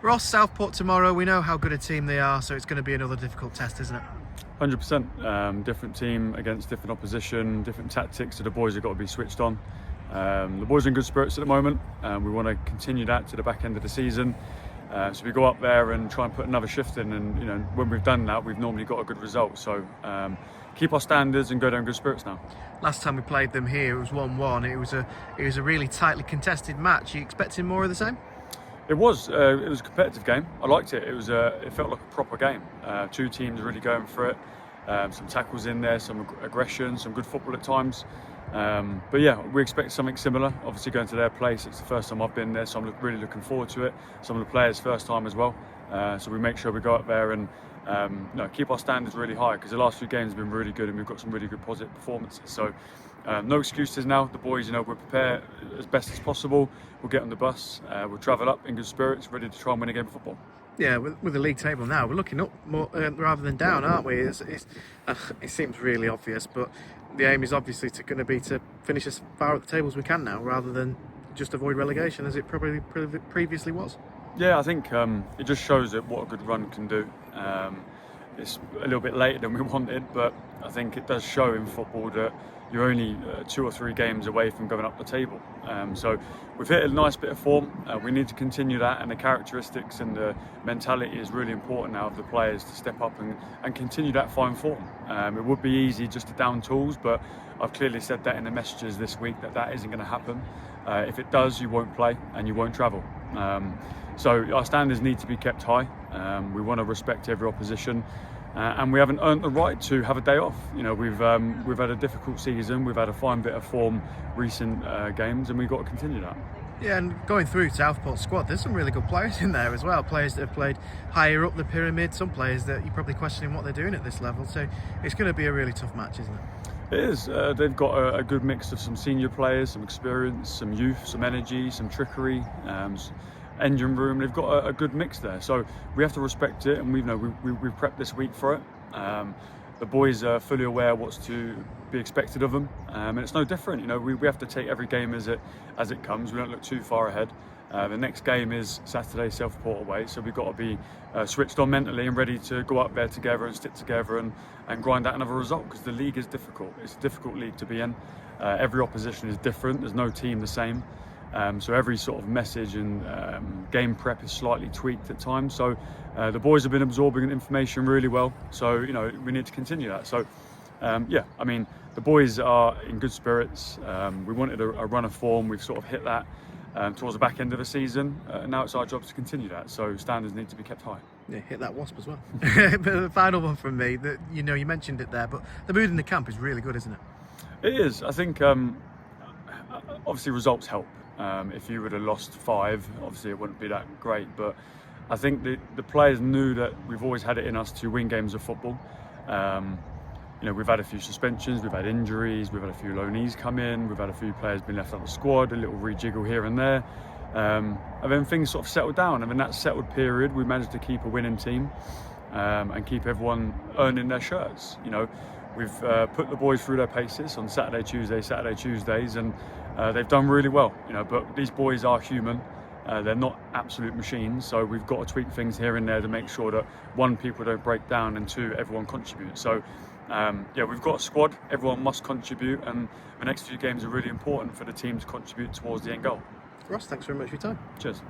Ross, Southport tomorrow. We know how good a team they are, so it's going to be another difficult test, isn't it? 100%. Different team against different opposition, different tactics, so the boys have got to be switched on. The boys are in good spirits at the moment. We want to continue that to the back end of the season. So we go up there and try and put another shift in, and when we've done that, we've normally got a good result. So keep our standards and go down in good spirits now. Last time we played them here, it was 1-1. It was a really tightly contested match. Are you expecting more of the same? It was a competitive game. I liked it. It felt like a proper game. Two teams really going for it. Some tackles in there, some aggression, some good football at times. But yeah, we expect something similar. Obviously going to their place, it's the first time I've been there, so I'm really looking forward to it. Some of the players' first time as well. So we make sure we go up there and keep our standards really high, because the last few games have been really good and we've got some really good positive performances. So no excuses now. The boys, we'll prepare as best as possible. We'll get on the bus. We'll travel up in good spirits, ready to try and win a game of football. Yeah, with the league table now, we're looking up more rather than down, aren't we? It seems really obvious, but the aim is obviously going to be to finish as far up the table as we can now, rather than just avoid relegation as it probably previously was. Yeah, I think it just shows that what a good run can do. It's a little bit later than we wanted, but I think it does show in football that you're only 2 or 3 games away from going up the table. So we've hit a nice bit of form. We need to continue that, and the characteristics and the mentality is really important now of the players to step up and continue that fine form. It would be easy just to down tools, but I've clearly said that in the messages this week that isn't going to happen. If it does, you won't play and you won't travel. So our standards need to be kept high. We want to respect every opposition. And we haven't earned the right to have a day off. We've had a difficult season. We've had a fine bit of form recent games, and we've got to continue that. Yeah, and going through Southport's squad, there's some really good players in there as well. Players that have played higher up the pyramid. Some players that you're probably questioning what they're doing at this level. So it's going to be a really tough match, isn't it? It is. They've got a good mix of some senior players, some experience, some youth, some energy, some trickery. Engine room. They've got a good mix there, so we have to respect it, and we've prepped this week for it. The boys are fully aware what's to be expected of them, and it's no different. We have to take every game as it comes. We don't look too far ahead. The next game is Saturday, Southport away, so we've got to be switched on mentally and ready to go up there together and stick together and grind out another result, because the league is difficult. It's a difficult league to be in. Every opposition is different. There's no team the same. So every sort of message and game prep is slightly tweaked at times. So the boys have been absorbing information really well. So we need to continue that. So the boys are in good spirits. We wanted a run of form. We've sort of hit that towards the back end of the season. Now it's our job to continue that. So standards need to be kept high. Yeah, hit that wasp as well. The final one from me. That you mentioned it there, but the mood in the camp is really good, isn't it? It is. I think obviously results help. If you would have lost 5, obviously it wouldn't be that great, but I think the players knew that we've always had it in us to win games of football. We've had a few suspensions, we've had injuries, we've had a few loanees come in, we've had a few players been left out of the squad, a little rejiggle here and there, and then things sort of settled down, and in that settled period we managed to keep a winning team and keep everyone earning their shirts. We've put the boys through their paces on Saturday, Tuesdays, and they've done really well. But these boys are human. They're not absolute machines, so we've got to tweak things here and there to make sure that 1, people don't break down, and 2, everyone contributes. So we've got a squad. Everyone must contribute, and the next few games are really important for the team to contribute towards the end goal. Ross, thanks very much for your time. Cheers.